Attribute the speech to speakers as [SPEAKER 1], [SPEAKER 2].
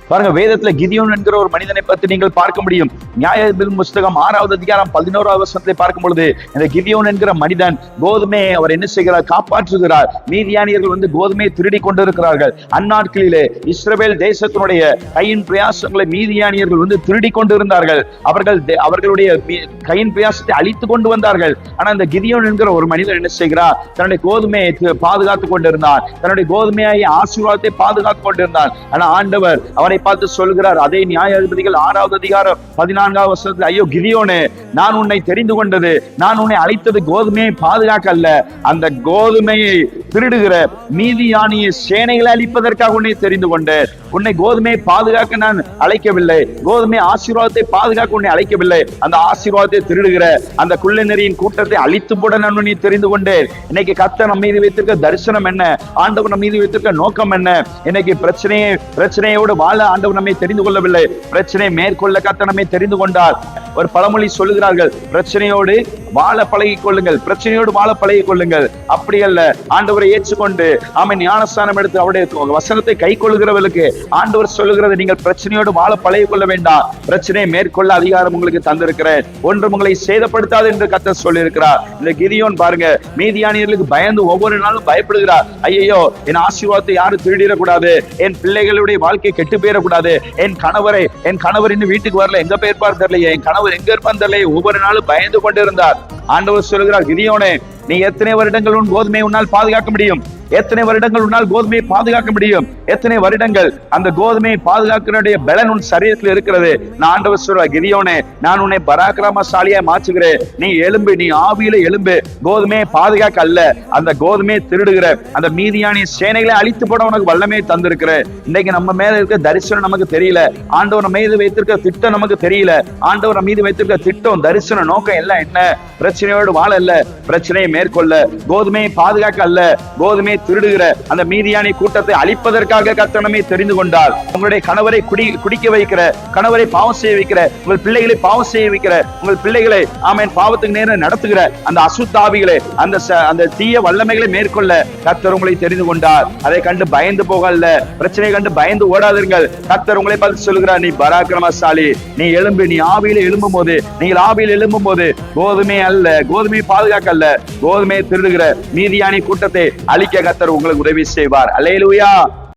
[SPEAKER 1] பாருங்க, வேதத்துல கிதியோன் என்கிற ஒரு மனிதனை பற்றி நீங்கள் பார்க்க முடியும். நியாயாதிபதி புஸ்தகம் 6வது அதிகாரம் 11வது வசனத்தை பார்க்கும் பொழுது, இந்த கிதியோன் என்கிற மனிதன் கோதுமையை அவர் என்ன செய்கிறார்? காப்பாற்றுகிறார். மீதியானியர்கள் கோதுமையை திருடி கொண்டிருக்கிறார்கள். அந்நாட்களிலே இஸ்ரவேல் தேசத்தினுடைய கையின் பிரயாசங்களை மீதியானியர்கள் திருடி கொண்டிருந்தார்கள். அவர்களுடைய கையின் பிரயாசத்தை அழித்து கொண்டு வந்தார்கள். ஆனா இந்த கிதியோன் என்கிற ஒரு மனிதன் என்ன செய்கிறார்? தன்னுடைய கோதுமையை பாதுகாத்துக் கொண்டிருந்தார். தன்னுடைய கோதுமையாகிய ஆசீர்வாதத்தை பாதுகாத்துக் கொண்டிருந்தார். ஆனா ஆண்டவர் அவரை பார்த்து சொல்கிறார், அதே நியாயாதிபதிகள் 6வது அதிகாரம் 14வது வசனத்தில், ஐயோ கிதியோனே, நான் உன்னை தெரிந்து கொண்டது, நான் உன்னை அழைத்தது கோதுமையை பாதுகாக்க அல்ல, அந்த கோதுமையை திருடுகிற மீதியானிய சேனைகளை அழிப்பதற்காக உன்னை தெரிந்து கொண்டேன். உன்னை கோதுமையை பாதுகாக்க நான் அழைக்கவில்லை, கோதுமை ஆசீர்வாதத்தை பாதுகாக்க உன்னை அழைக்கவில்லை, அந்த ஆசீர்வாதத்தை திருடுகிற அந்த குள்ளநெறியின் கூட்டத்தை அழித்து போட நான் உன்னை தெரிந்து கொண்டேன். இன்னைக்கு கர்த்தர் நம்ம மீது வைத்திருக்க தரிசனம் என்ன? ஆண்டவர் நம்ம மீது வைத்திருக்க நோக்கம் என்ன? இன்னைக்கு பிரச்சனையோடு வாழ ஆண்டவர் நம்மை தெரிந்து கொள்ளவில்லை, பிரச்சனையை மேற்கொள்ள கர்த்தர் நம்மை தெரிந்து கொண்டார். ஒரு பழமொழி சொல்லுகிறார்கள், பிரச்சனையோடு வாழ பழகிக் கொள்ளுங்கள், பிரச்சனையோடு வாழ பழகிக் கொள்ளுங்கள். அப்படி அல்ல, ஆண்டவரை ஏற்றுக்கொண்டு ஆமென் ஞானஸ்நானம் எடுத்து அவருடைய வசனத்தை கை கொள்ளுகிறவர்களுக்கு ஆண்டவர் சொல்லுகிறது, நீங்கள் பிரச்சனையோடு வாழ பழகிக் கொள்ள வேண்டாம், பிரச்சனையை மேற்கொள்ள அதிகாரம் உங்களுக்கு தந்திருக்கிறேன், ஒன்றும் உங்களை சேதப்படுத்தாது என்று கர்த்தர் சொல்லியிருக்கிறார். இந்த கிதியோன் பாருங்க, மீதியானியர்களுக்கு பயந்து ஒவ்வொரு நாளும் பயப்படுகிறார். ஐயோ, என் ஆசீர்வாதத்தை யாரும் திருடிடக்கூடாது, என் பிள்ளைகளுடைய வாழ்க்கை கெட்டு போயிடக்கூடாது, என் கணவர் இன்னும் வீட்டுக்கு வரல, எங்க போயிருப்பார் தெரியலையே, என் கணவர் எங்க இருப்பார் தெரியலையே, ஒவ்வொரு நாளும் பயந்து கொண்டிருந்தார். ஆண்டவர் சொல்லுகிறார், கிதியோனே, நீ எத்தனை வருடங்கள் உன் கோதுமையை உன்னால் பாதுகாக்க முடியும்? எத்தனை வருடங்கள் உன்னால் கோதுமையை பாதுகாக்க முடியும்? எத்தனை வருடங்கள் அந்த கோதுமையை பாதுகாக்கிற பலன் உன் சரீரத்தில் இருக்கிறது? நான் ஆண்டவர் சொல்றேன், கிதியோனே, நான் உன்னை பராக்கிரமசாலியா மாற்றுகிறேன். நீ எலும்பு, நீ ஆவியில எலும்பு. கோதுமையை பாதுகாக்க அல்ல, அந்த கோதுமையை திருடுகிற அந்த மீதியானிய சேனைகளை அழித்து போட உனக்கு வல்லமையை தந்திருக்கிறேன். இன்னைக்கு நம்ம மேல இருக்க தரிசனம் நமக்கு தெரியல, ஆண்டவர் நம்ம மீது வைத்திருக்க திட்டம் நமக்கு தெரியல. ஆண்டவர் நம்ம மீது வைத்திருக்க திட்டம், தரிசனம், நோக்கம் எல்லாம் என்ன? பிரச்சனையோடு வாழ அல்ல, பிரச்சனையை மேற்கொள்ள, கோதுமையை பாதுகாக்க அல்ல, கோதுமையை திருடுகிற அந்த மீதியானி கூட்டத்தை அழிப்பதற்காக கர்த்தர் நம்மை தெரிந்து கொண்டார். உங்களுடைய கணவரை குடிக்க வைக்கிற, கணவரை பாவம் செய்ய வைக்கிற, உங்கள் பிள்ளைகளை பாவம் செய்ய வைக்கிற, உங்கள் பிள்ளைகளை ஆமென் பாவத்துக்கு நேரம் நடத்துகிற அந்த அசுத்தாவிகளை, அந்த தீய வல்லமைகளை மேற்கொள்ள கர்த்தர் உங்களை தெரிந்து கொண்டார். அதை கண்டு பயந்து போகல, பிரச்சனை கண்டு பயந்து ஓடாதீர்கள். கர்த்தர் உங்களை பார்த்து சொல்கிறார், நீ பராக்கிரமசாலி, நீ எழும்பு. நீ ஆவியில எழும்பும் போது, நீங்கள் ஆவியில் எழும்பும் போது கோதுமை அல்ல, கோதுமையை பாதுகாக்க அல்ல, கோதுமையை திருடுகிற மீதியானி கூட்டத்தை அழிக்க கர்த்தர் உங்களுக்கு உதவி செய்வார். அல்லேலூயா.